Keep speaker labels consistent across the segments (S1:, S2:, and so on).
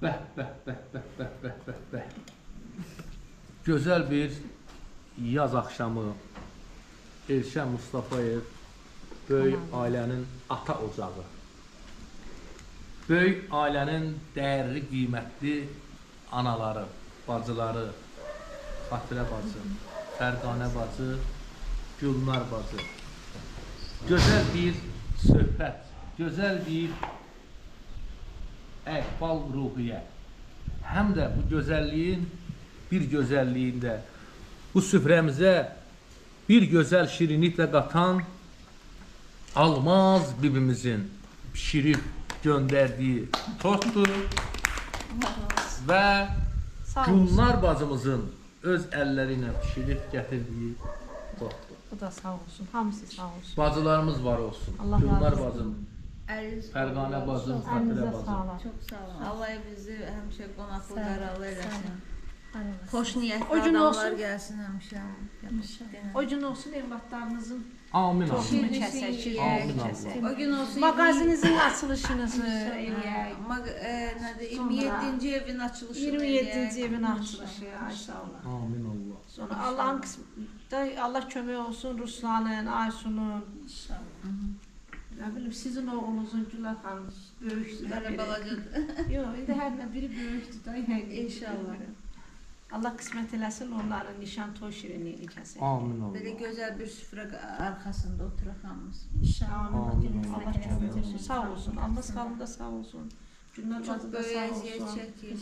S1: Bəh, bəh, bəh, bəh, bəh, bəh, bəh, bəh. Gözəl bir yaz axşamı Elşən Mustafayev böyük ailənin ata ocağı. Böyük ailənin dəyərli, qiymətli anaları, bacıları, Xatirə bacı, Fərqanə bacı, Gülnar bacı. Gözəl bir söhbət, gözəl bir əhval-ruhiyyə. Həm də bu gözəlliyin bir gözəlliyində bu süfrəmizə bir gözəl şirinliklə qatan Almaz bibimizin pişirib göndərdiyi tortdur və Gülnar bacımızın öz əlləri ilə pişirib gətirdiyi tortdur.
S2: Bu da sağ olsun, hamısı sağ olsun.
S1: Bacılarımız var olsun.
S2: Allah
S1: Gülnar
S2: razı
S1: bacım,
S3: Əliniz
S1: Fərqanə bacım, Xatirə
S2: Əlinizə
S1: bacım.
S2: sağlam.
S3: Çox sağ olun. Allah bizi həmişə qonaqlı qaralı eləsin.
S2: Xoş.
S3: Xoş niyyətli
S2: O gün
S3: adamlar
S2: olsun.
S3: gəlsin həmişə.
S2: O gün olsun evlatlarınızın
S1: Amin, amin.
S2: toxumunu kəsək,
S1: Amin,
S2: yeyək,
S1: Allah.
S2: kəsək.
S3: O gün olsun.
S2: Mağazinizin açılışınızı eləyək.
S3: 27-ci evin açılışı.
S2: 27-ci evin açılışı, ay sağ olun.
S1: Amin Allah.
S2: Sonra Allah'ın qismində Allah kömək olsun Ruslanın, Aysunun. Nə bilim sizin oğlunuzun Gülər xanım böyükdür.
S3: Hələ balacadır.
S2: Yox, indi hər nə biri böyükdür da yəqin.
S3: İnşallah.
S2: Allah qismət eləsin onların nişan toy şirinliyini kəsək.
S1: Amin
S3: Belə
S1: Allah.
S3: gözəl bir süfrə arxasında oturaq hamımız.
S2: Amin. Allah kömək olsun. Sağ olsun. Allah sağlığında sağ olsun. Günlər
S3: Çox
S2: bacı da
S3: böyük
S2: sağ
S3: əziyyət
S2: olsun.
S3: çəkir.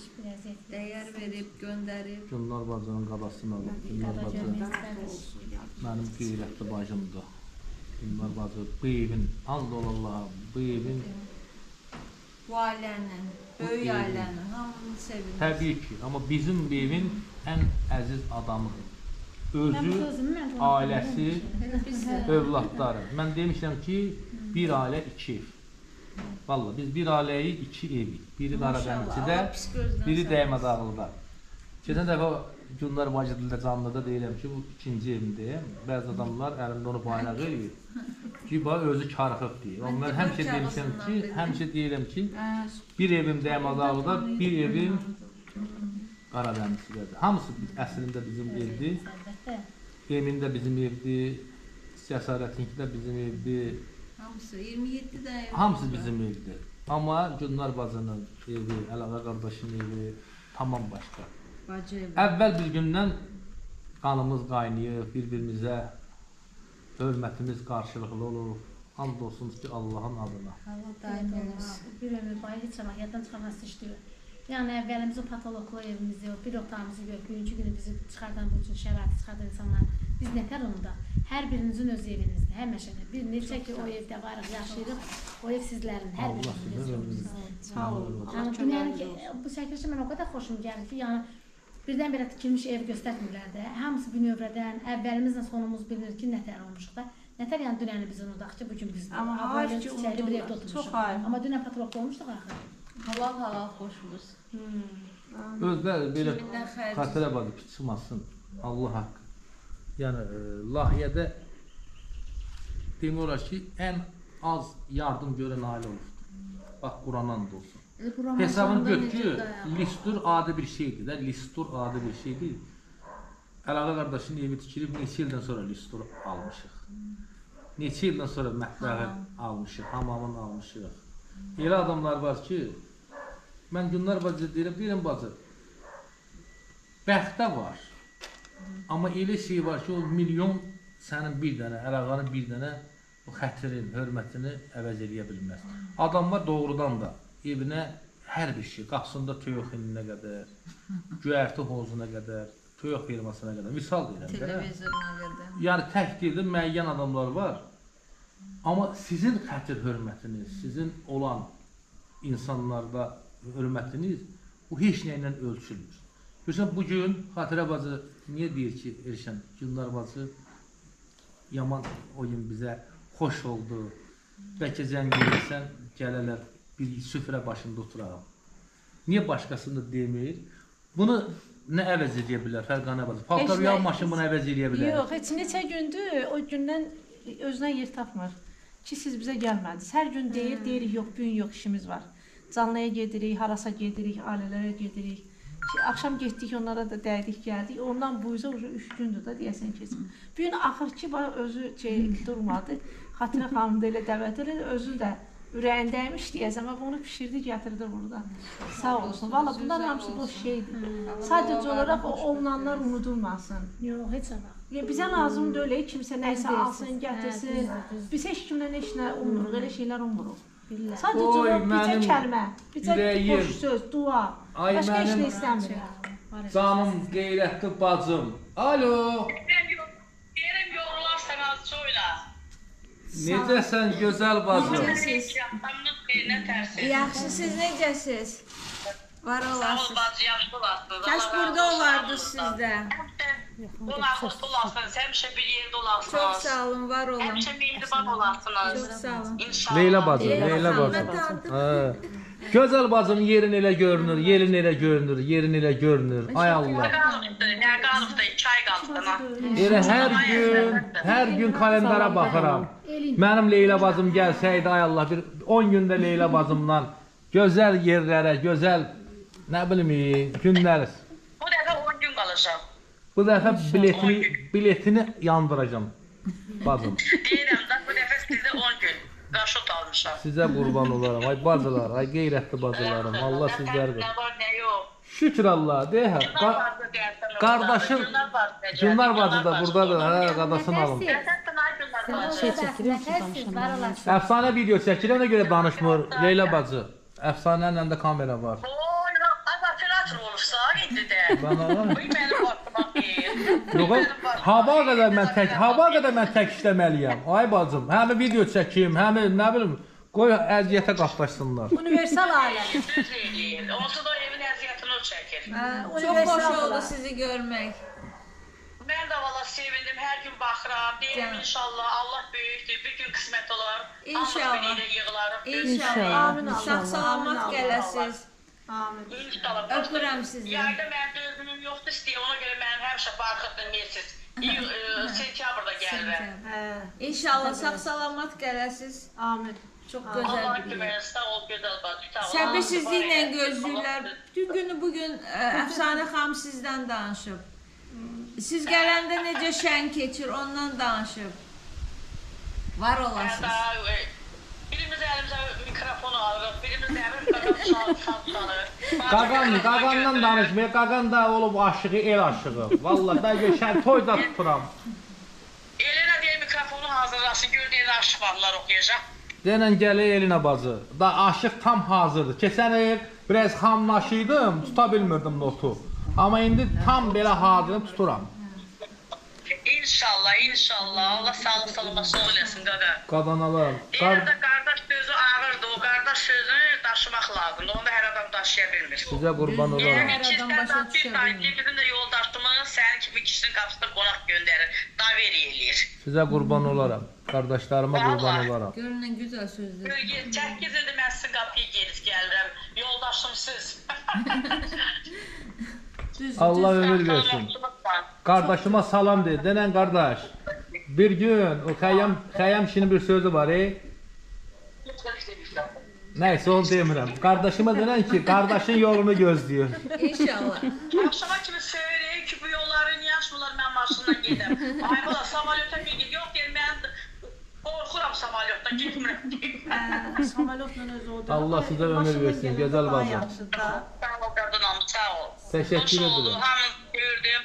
S3: Dəyər verib, göndərib.
S1: Gülnar bacının qabasına alır. Gülnar bacı mənim qeyrətli bacımdır. Gülnar bacı bu evin, and olallah, bu evin
S3: Bu ailənin, böyük ailənin hamını sevilir.
S1: təbii ki, amma bizim bu evin ən əziz adamıdır. Özü, ailəsi,
S3: Biz də
S1: övladları. Mən demişəm ki, bir ailə iki ev. Vallahi biz bir ailəyi iki evi. Biri Qaradənizdə,
S3: Allah pis gözdən
S1: biri
S3: saklasın.
S1: Dəymədağlıda. Keçən dəfə Gülnar bacı dildə canlıda deyirəm ki, bu ikinci evimdəyəm. Bəzi adamlar əlimdə onu bayana qoyur. Ki, özü karxıb deyir. Amma mən həmişə demişəm ki, həmişə deyirəm ki, bir evim Dəymədağlıda, bir evim Qaradənizdə. Hamısı əslində bizim evdir. Emin də bizim evdir. Cəsarətinki də bizim evdir.
S3: Hamısı 27 də ev.
S1: Hamısı bizim evdir. Amma Gülnar bacının evi, Əlağa qardaşın evi tamam başqa.
S3: Bacı evi.
S1: Əvvəl bir gündən qanımız qaynayır, bir-birimizə hörmətimiz qarşılıqlı olur. And olsun ki, Allahın adına.
S3: Allah daim eləsin.
S4: Bir ömür boyu heç zaman yaddan çıxarması işləyir. Yəni əvvəlimiz o patologlu evimizi, o bir otağımızı görüb, bugünkü günü bizi çıxardan bu üçün şəraiti çıxardan insanlar biz nətər onda hər birinizin öz evinizdir, həmişə bir neçə ki o evdə varıq, yaşayırıq, o ev sizlərin hər
S1: Allah
S4: birinizin
S1: sizə
S4: evinizdir.
S1: ömrünüzü.
S2: Sağ olun. Allah
S4: Yəni
S2: kömək
S4: dünyanın ki,
S2: olsun.
S4: bu çəkilişə mən o qədər xoşum gəlir ki, yəni birdən-birə tikilmiş ev göstərmirlər də. Hamısı bünövrədən, əvvəlimizlə sonumuz bilinir ki, nətər olmuşuq da. Nətər yəni dünyanı biz unudaq ki, bugün biz
S2: Amma
S4: ailə
S2: hayır ki,
S4: çiçəkli bir evdə
S2: unudurlar.
S4: oturmuşuq.
S2: Çox hayır.
S4: Amma dünən patologda olmuşduq axı.
S3: Halal xoşumuz.
S1: Özləri belə
S3: Kimindən xərc.
S1: xatirə bacı ki, çıxmasın. Allah haqqı. Yəni, layihədə demək olar ki, ən az yardım görən ailə olubdur. Bax, Quran and olsun. Hesabını gör ki, listur adi bir şeydir də, listur adi bir şeydir. Əlaqa qardaşın evi tikilib, neçə ildən sonra listur almışıq. Neçə ildən sonra mətbəği almışıq, hamamını almışıq. Elə adamlar var ki, mən Gülnar bacı deyirəm bacı, bəxtə var. Amma elə şey var ki, o milyon sənin bir dənə, əlaqanın bir dənə o xətrin, hörmətini əvəz eləyə bilməz. Adamlar doğrudan da evinə hər bir şey, qapısında toyuq hininə qədər, göyərti hovuzuna qədər, toyuq firmasına qədər, misal deyirəm də.
S3: Televizoruna qədər.
S1: Yəni tək deyil, müəyyən adamlar var. Amma sizin xətir hörmətiniz, sizin olan insanlarda hörmətiniz bu heç nə ilə ölçülmür. Görürsən, bugün Xatirə bacı niyə deyir ki, Elşən, Gülnar bacı yaman oyun bizə xoş oldu. Bəlkə zəng edirsən, gələlər bir süfrə başında oturaq. Niyə başqasını demir? Bunu nə əvəz edə bilər Fərqanə bacı? Paltar yağ maşını bunu əvəz edə bilər.
S2: Yox, heç neçə gündür o gündən özünə yer tapmır ki, siz bizə gəlmədiniz. Hər gün deyirik, yox, bu gün yox, işimiz var. canlıya gedirik, harasa gedirik, ailələrə gedirik. Axşam getdik, onlara da dəydik, gəldik. Ondan bu üzə 3 gündür da deyəsən keçir. Bir gün axır ki, özü durmadı. Xatirə xanım da elə dəvət elədi, özü də ürəyindəymiş deyəsən, amma bunu pişirdi, gətirdi burada. Sağ olsun. Valla bunlar hamısı boş şeydir. Sadəcə olaraq o olunanlar unudulmasın.
S4: Yox, heç nə.
S2: Bizə lazım deyil, kimsə nəyisə alsın, gətirsin. Biz heç kimdən heç nə umuruq, elə şeylər umuruq. Sadəcə olaraq bircə kəlmə, bircə boş söz, dua, başqa heç nə istəmirik.
S1: Canım, qeyrətli bacım. Alo.
S5: Deyirəm yorulursan az çoyla.
S1: Necəsən gözəl bacım?
S3: Yaxşı, siz necəsiz? Var
S5: Sağ ol
S3: olasınız.
S5: bacı, yaxşı olasınız.
S3: Kaç burada olardınız sizdə?
S5: Qonaqlıq olasınız, həmişə bir yerdə olasınız.
S3: Çox sağ olun, var olun.
S5: Həmişə mehriban olasınız.
S3: Çox sağ olun.
S5: İnşallah.
S1: Leyla bacım, Leyla bacım. Gözəl bacım yerin elə görünür, yerin elə görünür, yerin elə görünür. Ay Allah.
S5: Nə qalıbdı, 2 ay qalıbdı.
S1: Elə hər gün kalendara baxıram. Mənim Leyla bacım gəlsəydi, ay Allah, bir 10 gündə Leyla bacımla gözəl yerlərə, gözəl, nə bilim, günlər.
S5: Bu dəfə 10 gün qalacaq.
S1: Bu dəfə biletini yandıracağam bacım.
S5: Deyirəm də, bu dəfə sizə 10 gün qaşot almışam.
S1: Sizə qurban olaram, ay bacılar, ay qeyrətli bacılarım. Allah sizlər
S5: Nə var, nə yox.
S1: Şükür Allah, deyək. Qardaşım, Günlar bacı da buradadır, hə, qadasını alın.
S4: Şey çəkirəm ki, danışamam.
S1: Əfsanə video çəkir, ona görə danışmır Leyla bacı. Əfsanənin də kamera var.
S5: Oy, az operator olursa, indi də.
S1: Ben alayım.
S5: Bu mənim vaxtıma deyil.
S1: Yox, hava qədər mən tək işləməliyəm. Ay bacım, həm video çəkeyim, həm nə bilim, qoy əziyyətə qatlaşsınlar.
S2: Universal ailə.
S5: Düz eləyir. Onsuz da evin əziyyətini o çəkir.
S3: Çox xoş oldu sizi görmək.
S5: Mən də valla sevindim, hər gün baxıram. Deyirəm inşallah, Allah böyükdür, bir gün qismət olar.
S3: İnşallah.
S5: Allah biriyle yığılarıq.
S3: İnşallah.
S2: Amin Allah.
S3: Sağ salamat
S2: Amin
S3: gələsiz.
S2: Amin.
S5: İnşallah.
S3: Öpürəm sizi.
S5: Yayda mənim dözümüm yoxdur istəyir, ona görə mənim həmişə barxıqdır, mesiz. Sentyabrda gəlirəm.
S3: İnşallah sağ salamat gələsiz.
S2: Amin.
S3: Çox
S5: Allah
S3: gözəl bir yer.
S5: köməyə, sağ ol, gözəl bacı. sağ ol.
S3: Səbirsizliklə gözləyirlər. Dün bugün Əfsanə xanım sizdən danışıb. Siz gələndə necə şən keçir, ondan danışıb. Var olasınız.
S5: Birimiz əlimizə mikrofonu alırıq, birimiz əlimizə
S1: Qaqanla danışmaya, qaqan da olub aşığı, el aşığı. Vallahi da geçən toyda tuturam.
S5: Elinə deyir mikrofonu hazırlasın, gör deyir aşıqlarlar oxuyacaq.
S1: Denən gələ Elina bacı. Da aşıq tam hazırdır. Keçən il biraz xamlaşıydım, tuta bilmirdim notu. Amma indi tam belə hazırım, tuturam.
S5: İnşallah, inşallah. Allah sağlıq salaması olasın qaqa.
S1: Qadanalar.
S5: Deyirəm də qardaş sözü ağırdır, o qardaş sözünü daşımaq lazımdır. Onu da hər adam daşıya bilmir.
S1: Sizə qurban olaram.
S5: Yəni ikizdən bir tane bizim də yoldaşımız sənin kimi kişinin qapısına qonaq göndərir, daveri eləyir.
S1: Sizə qurban olaram. Qardaşlarıma qurban olaram.
S3: Görünən gözəl sözdür.
S5: 8 ildir mən sizin qapıya gedib gəlirəm. Yoldaşımsız.
S1: Allah ömür versin. Qardaşıma salam de. Denən qardaş. Bir gün o Xəyyam kişinin bir sözü var, Nəysə onu demirəm. Qardaşıma denən ki, qardaşın yolunu gözləyir.
S3: İnşallah.
S5: Axşama kimi söyləyir ki, bu yolları niyə açmırlar, mən maşınla gedəm. Ay bala, samalyota bir yox deyir, mən qorxuram samalyotdan, getmirəm.
S2: Samalyotla özü o da.
S1: Allah sizə ömür versin, gözəl bacım.
S5: Sağ ol qadınam, sağ ol.
S1: Təşəkkür edirəm.
S5: Hamı gördüm,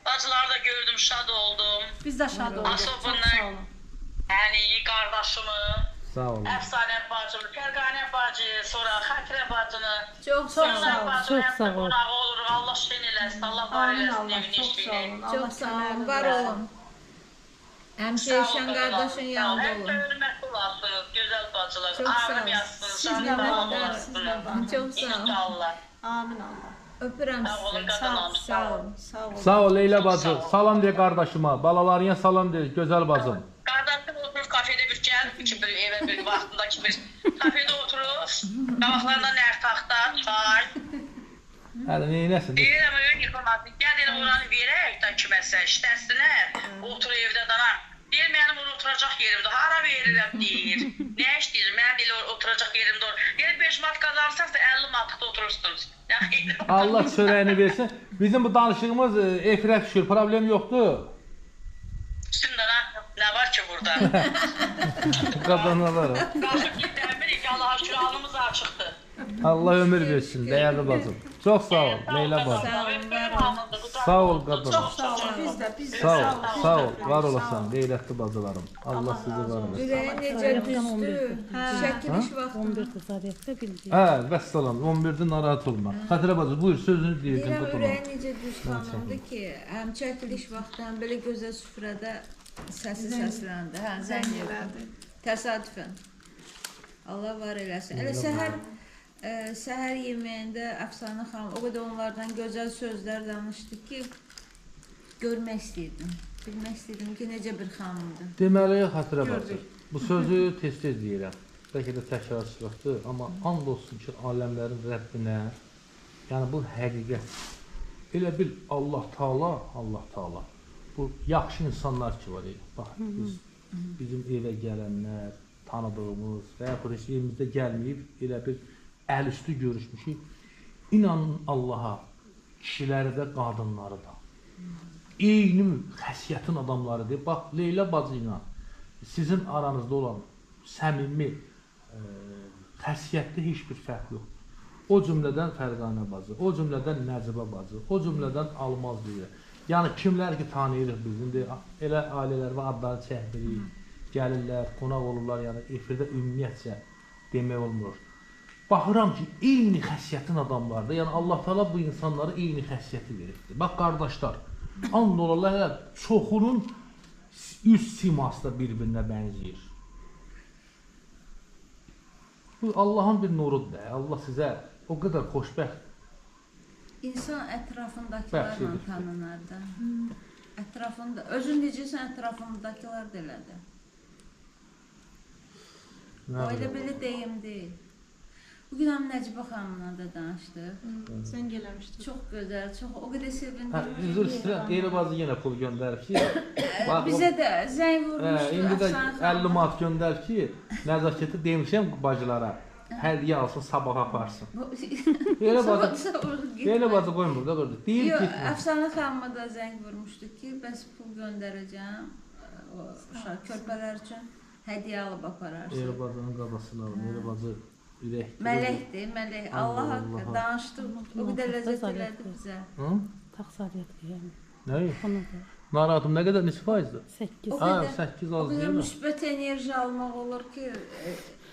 S5: bacıları da gördüm, şad oldum.
S2: Biz də şad olduq.
S5: Asofundan, yəni qardaşımı,
S1: Sağ olun.
S5: Əfsanə bacımı, Fərqanə bacı, sonra Xatirə bacını,
S3: Çox sağ olun.
S5: Çox sağ ol. Olur, Allah şen eləsin, Allah var
S2: Amin
S5: eləsin,
S2: Allah.
S5: evin
S2: Çox sağ
S5: işini.
S2: olun.
S3: Çox sağ olun. Var olun. Həmişə yaşayan qardaşın yanında
S5: Hep
S3: olun.
S5: hörmətli olasınız, gözəl bacılar.
S3: Çox sağ
S5: Ağrım
S3: olun.
S5: yazsınız,
S2: Siz də
S5: sağlam
S2: var,
S5: olasınız.
S2: siz də var.
S3: Çox sağ olun.
S5: İnşallah.
S2: Amin Allah.
S3: Öpürəm
S5: Sağ olun,
S3: sizi.
S5: qadınam,
S3: Sağ olun.
S2: Sağ olun.
S1: Sağ ol Leyla bacı. Salam de qardaşıma. Balalarına salam de, gözəl bacım.
S5: Qardaşım oturur kafede bir gəlib ki, bir evə bir vaxtındakı bir kafede oturur. Qabaqlarında nər taxta, çay.
S1: Hələ neynəsin?
S5: Deyirəm, öyle yıxılmasın. Gəl elə oranı verək da kiməsə, işləsinlər. Otur evdə dana. Deyir mənim orada oturacaq yerimdə. Hara verirəm deyir. Nə istəyir? Mənim deyir oturacaq yerimdə. Deyir 5 manat qazanırsanız da 50 manatda oturursunuz. Nə xeyir?
S1: Allah çörəyini versin. Bizim bu danışığımız efirə düşür, problem yoxdur.
S5: Üstündə nə var ki burada?
S1: Qazanırlar.
S5: Qalxıb gedəmirik, Allah'a şükür alnımız açıqdır.
S1: Allah ömür versin, dəyərli bacım. Çox sağ ol, Leyla bacım. Sağ ol qadın.
S2: Biz də
S1: Sağ ol, sağ ol. Var olasan, qeyrətli bacılarım. Allah sizi var eləsin.
S3: Ürəyi necə düşdü? Çəkiliş vaxtı.
S6: 11 Zaryatda bildi.
S1: Hə, vəssalam, 11-də narahat olma. Xatirə bacı, buyur, sözünü deyirdin,
S3: Deyirəm,
S1: tutma.
S3: ürəyi necə düşdü ki, həm çəkiliş vaxtı, həm belə gözəl süfrədə səsi səsləndi. Hə, zəng elədi. Təsadüfən. Allah var eləsin. Elə səhər yeməyində Əfsanə xanım o qədər onlardan gözəl sözlər danışdı ki, görmək istəyirdim. Bilmək istəyirdim ki, necə bir xanımdır.
S1: Deməli, xatirə bacı, bu sözü tez-tez deyirəm. Bəlkə də təkrarçılıqdır, amma and olsun ki, aləmlərin Rəbbinə, yəni bu həqiqət. Elə bil Allah Taala, bu yaxşı insanlar ki var. Bax, bizim evə gələnlər, tanıdığımız və ya heç evimizdə gəlməyib, elə bir əl üstü görüşmüşük. İnanın Allaha, kişiləri də, qadınları da. Eyni xəsiyyətin adamlarıdır. Bax, Leyla bacı ilə sizin aranızda olan səmimi xəsiyyətdə heç bir fərq yoxdur. O cümlədən Fərqanə bacı, o cümlədən Nəcibə bacı, o cümlədən Almaz deyir. Yəni kimlər ki tanıyırıq bizim, elə ailələr və adları çəkdirik, gəlirlər, qonaq olurlar, yəni efirdə ümumiyyətcə demək olmur. Baxıram ki, eyni xəsiyyətin adamlardır. Yəni Allah Taala bu insanlara eyni xəsiyyəti veribdir. Bax qardaşlar, and olarlar, çoxunun üz siması da bir-birinə bənzəyir. Bu Allahın bir nurudur. Allah sizə o qədər xoşbəxt.
S3: İnsan ətrafındakilərlə tanınar da. Ətrafında, özün necəsən, ətrafındakılar da elədir. O elə belə deyim deyil. Bugün həm Nəcibə xanımla da danışdıq.
S2: Sən gələmişdin.
S3: Çox gözəl, çox o qədər sevindim.
S1: Üzr istəyirəm, Leyla bacı yenə pul göndərib ki,
S3: Bizə də zəng vurmuşdu.
S1: İndi də 50 manat göndər ki, nəzakəti demişəm bacılara, hədiyyə alsın, sabaha aparsın. Leyla bacı qoymur da burada. Deyir
S3: Yox,
S1: ki,
S3: Əfsanə xanıma da zəng vurmuşdu ki, bəs pul göndərəcəm o uşaq körpələr üçün hədiyyə alıb apararsın.
S1: Leyla bacının qabasını alın, Leyla bacı ürəkdir.
S3: Mələkdir, mələk. Allah haqqı danışdı, o qədər ləzzət elədi bizə.
S6: Tax Zaryat yəni.
S1: Nə?
S6: Onu da
S1: Narahatım nə qədər, neçə faizdir?
S6: 8.
S1: Ha, 8
S3: O
S1: az
S3: qədər
S1: deyil mi?
S3: müsbət enerji almaq olur ki,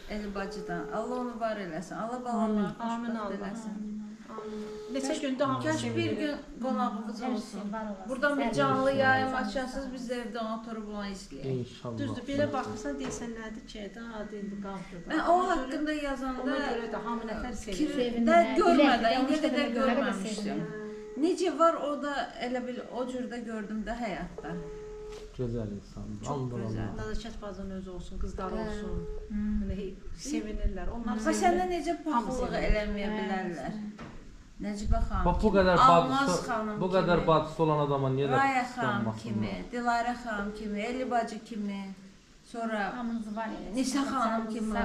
S3: Əli bacıdan. Allah onu var eləsin. Allah balalarını xoşbəxt eləsin.
S2: Neçə gündə
S3: Kaş bir gün qonağımız olsun. Buradan bir canlı yayım açasınız, biz də evdən oturub onu izləyək.
S1: İnşallah.
S2: Düzdür, belə baxırsan deyirsən nədir ki, adı indi qalxdı da.
S3: Mən o haqqında yazanda
S2: Ona görə də hamı nətər sevir.
S3: kirdə görmədən, indiyə qədər görməmişdim. Necə var o da elə bil o cürdə gördüm də həyatda.
S1: Gözəl insan.
S3: Çox gözəl.
S2: Nazakət bacının özü olsun, qızları olsun. Yəni sevinirlər. Onlar
S3: Və səndə necə paxıllıq eləməyə bilərlər? Necibə xanım
S1: Bax bu qədər
S3: Almaz
S1: bacısı,
S3: xanım
S1: bu qədər
S3: kimi,
S1: bacısı olan adama niyə də
S3: Raya xanım
S1: tutulmasın?
S3: kimi, Dilarə xanım kimi, Eli bacı kimi, sonra
S4: Hamınız var elə.
S3: Nisa xanım kimi,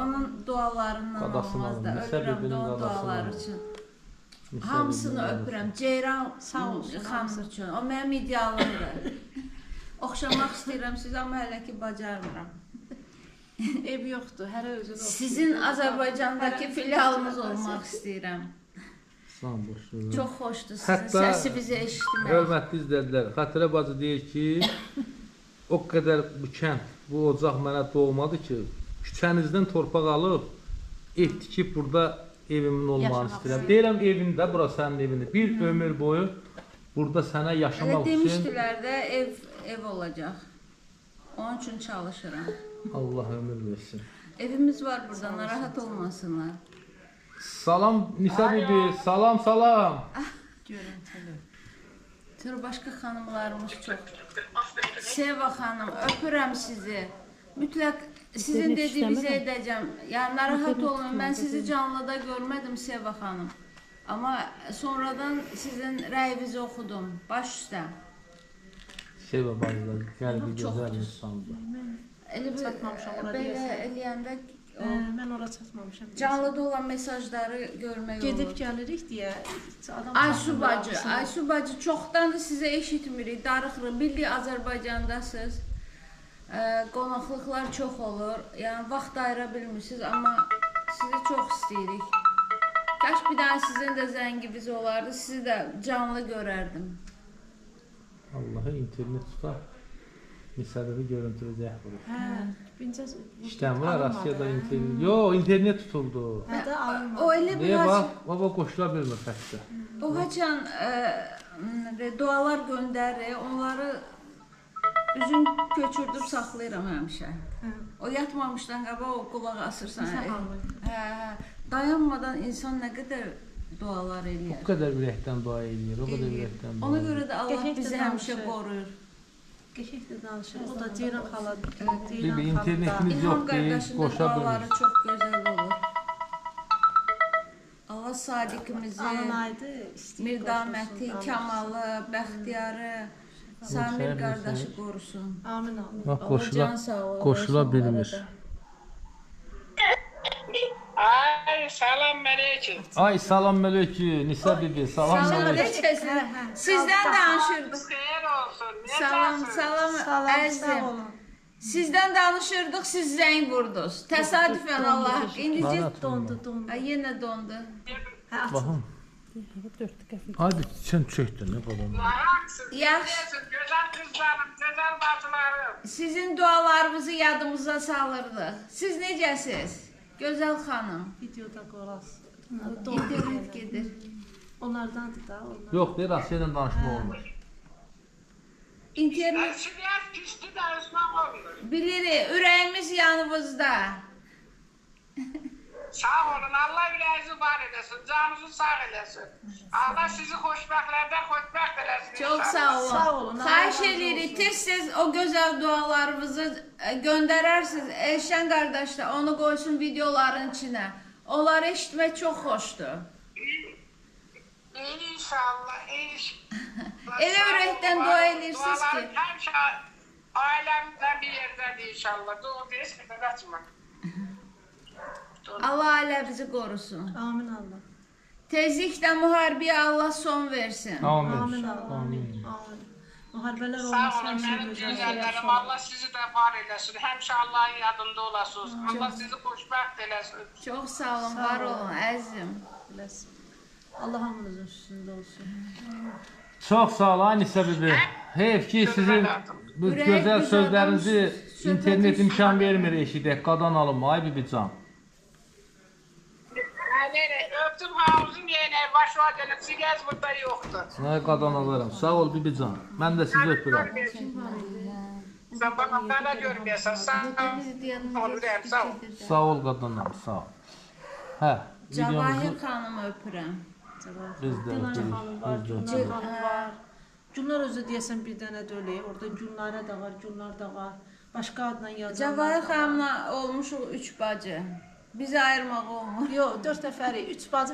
S3: onun dualarından
S1: Qadasını
S3: olmaz da,
S1: alın, Nisa
S3: öpürəm də
S1: bibinin
S3: onun
S1: qadasını
S3: duaları
S1: alın.
S3: üçün.
S1: Nisa
S3: Hamısını
S1: bibinin
S3: öpürəm. Ceyran
S2: Sağ olsun,
S3: xanım üçün. O mənim idealımdır. Oxşamaq istəyirəm sizə, amma hələ ki bacarmıram.
S2: ev yoxdur, hərə özünü
S3: Sizin Azərbaycandakı filialınız olmaq istəyirəm.
S1: Sağ boş.
S3: Çox xoşdur sizin
S1: Hətta
S3: səsinizi eşitmək.
S1: Hörmətli izləyicilər, Xatirə bacı deyir ki, o qədər bu kənd, bu ocaq mənə doğmadı ki, küçənizdən torpaq alıb, ev tikib burada evimin olmanı istəyirəm. Deyirəm evində, bura sənin evindir. Bir ömür boyu burada sənə
S3: Elə
S1: yaşamaq üçün
S3: demişdilər də ev olacaq. Onun üçün çalışıram.
S1: Allah ömür versin.
S3: Evimiz var burada, narahat olmasınlar.
S1: Salam Nisa bibi, salam salam.
S2: görüntülü.
S3: Sonra başqa xanımlarımız çox. Seva xanım, öpürəm sizi. Mütləq sizin dediyinizi edəcəm. Yəni narahat olmayın. Mən sizi canlıda görmədim Seva xanım. Amma sonradan sizin rəyinizi oxudum. Baş üstə.
S1: Şey var bazıları, qəlbi gözəl
S3: çoxdur.
S1: insandır.
S3: Elə bir
S2: Çatmamışam ora
S3: belə
S2: deyəsən.
S3: eləyəndə
S2: Mən ora çatmamışam.
S3: canlıda olan mesajları görmək
S2: Gedib
S3: olur.
S2: gəlirik deyə adam
S3: Aysu bacı, Aysu bacı çoxdandır sizə eşitmirik, darıxırıq. Bildiyi Azərbaycandasınız. Qonaqlıqlar çox olur. Yəni vaxt ayıra bilmirsiniz, amma sizi çox istəyirik. Kaş bir dənə sizin də zənginiz olardı, sizi də canlı görərdim.
S1: Allah'a internet tutar. Misafiri görüntüleyecek bunu.
S2: Hə, bincə
S1: İşten var Rusya'da internet. Yo internet tutuldu.
S2: Hə də alınmadı.
S3: O elə
S1: Niye
S3: bir
S1: bak? Baba koşula bilmir fəxsə.
S3: o haçan dualar göndərir, onları üzün köçürdüb saxlayıram həmişə. O yatmamışdan qabaq o qulaq asırsan. Dayanmadan insan nə qədər dualar
S1: O
S3: eləyir.
S1: kadar ürəkdən dua edir, o kadar ürəkdən dua
S3: Ona
S1: edir.
S3: görə də Allah
S2: Qəşəng də
S3: bizi
S2: danışır.
S3: həmişə qoruyur.
S2: Qəşəng də danışır. O da Ceyran xala,
S1: Bir
S2: Ceyran
S1: internetimiz
S3: İlham
S1: yok deyil,
S3: qardaşın da
S1: koşa
S3: duaları
S1: bilmir.
S3: çox gözəl olur. Allah sadiqimizi,
S2: Alınaydı.
S3: Mirdaməti, Kamalı, Bəxtiyarı, Samir
S1: xeyir
S3: qardaşı
S1: olsun.
S3: qorusun.
S2: Amin amin.
S1: Bak
S3: Allah
S1: koşula,
S3: can sağlığı
S1: koşula
S3: versin
S1: bilmir.
S3: onlara da.
S5: Ay salam aleyküm.
S1: Ay salam aleyküm, Nisa bibi, salam
S3: Salam
S1: aleyküm.
S3: aleyküm. Sizdən danışırdıq.
S5: Xeyir olsun.
S3: Salam,
S5: Necəsiniz?
S3: salam,
S2: Salam, sağ
S3: əzizim.
S2: olun.
S3: Sizdən danışırdıq, siz zəng vurdunuz. Təsadüfən Allah. İndicə
S1: Lanet
S2: Dondu, dondu.
S3: Ay, yenə dondu.
S2: Hə, açın.
S1: Bakın.
S6: Dört kafe.
S1: Hadi sen çöktün ne kadar.
S5: Ayaksız.
S3: Yaxşı.
S5: Necəsiniz? Gözəl qızlarım, gözəl bacılarım.
S3: Sizin dualarınızı yadımıza salırdıq. Siz necəsiz? Gözəl xanım.
S2: Videoda qoras.
S3: İnternet gedir.
S2: Onlardandır da, onlar.
S1: Yok değil, Rusya'dan danışma olmur.
S3: İnternet
S5: Ərsiniyyət pisdir, danışmaq olmur.
S3: bilirik, ürəyimiz yanınızda.
S5: Sağ olun, Allah ürəyinizi var eləsin, canınızı sağ eləsin. Allah sizi xoşbəxtlərdən xoşbəxt eləsin.
S3: Çox
S5: inşallah.
S3: sağ olun.
S2: Sağ olun, Allah
S3: Xahiş
S2: razı
S3: edirik,
S2: olsun.
S3: tez-tez o gözəl dualarınızı göndərərsiniz. Elşən qardaş da onu qoysun videoların içinə. Onları eşitmək çox xoşdur.
S5: İnşallah, inşallah.
S3: Elə ürəkdən dua edirsiniz ki.
S5: Dualarım həmişə ailəmizdən bir yerdədir inşallah. Dua deyirsən, qaçma.
S3: Allah ailə bizi qorusun.
S2: Amin Allah.
S3: Tezliklə müharibəyə Allah son versin.
S1: Amin.
S2: Amin Allah.
S1: Amin.
S2: Amin. Müharibələr
S5: Sağ
S2: olmasın,
S5: olun,
S2: hər şey
S5: mənim
S2: gözəl.
S5: gözəllərim. Allah sizi də var eləsin. Həmişə Allahın yadında olasınız. Allah sizi xoşbəxt eləsin.
S3: Çox sağ olun, var olun, əzizim.
S2: Biləsin. Allah hamınızın üstündə olsun.
S1: Çok sağ ol Anisa bibi. Heyf ki sizin bu
S3: Ürək
S1: güzel
S3: biz
S1: sözlerinizi
S3: adam
S1: internet
S3: söhbəti-
S1: imkan vermir eşidək. Qadan alınma ay bibi can.
S5: Öptüm havuzun yenə, baş var gəlib, sigəz burada yoxdur.
S1: Ay qadan alıram. Sağ ol bibi can. Mən də sizi öpürəm.
S5: Sən bana mənə görməyəsən, sən ol, ürəyim, sağ ol.
S1: Sağ ol qadanım, sağ ol. Hə,
S3: Cavahir
S1: videomuzu
S3: xanımı öpürəm.
S1: biz də
S2: Dilan
S1: öpürük.
S2: xanım var,
S1: Biz də
S2: Gülnar
S1: öpürük.
S2: xanım var. Gülnar özü deyəsən bir dənə də öyle. Orada Gülnara da var, Gülnar da var. Başqa adla yazanlar
S3: Cavahir
S2: da var.
S3: xanımla olmuşuq 3 bacı. Bizi ayırmaq olmur.
S2: Yox, 4 nəfəri, 3 bacı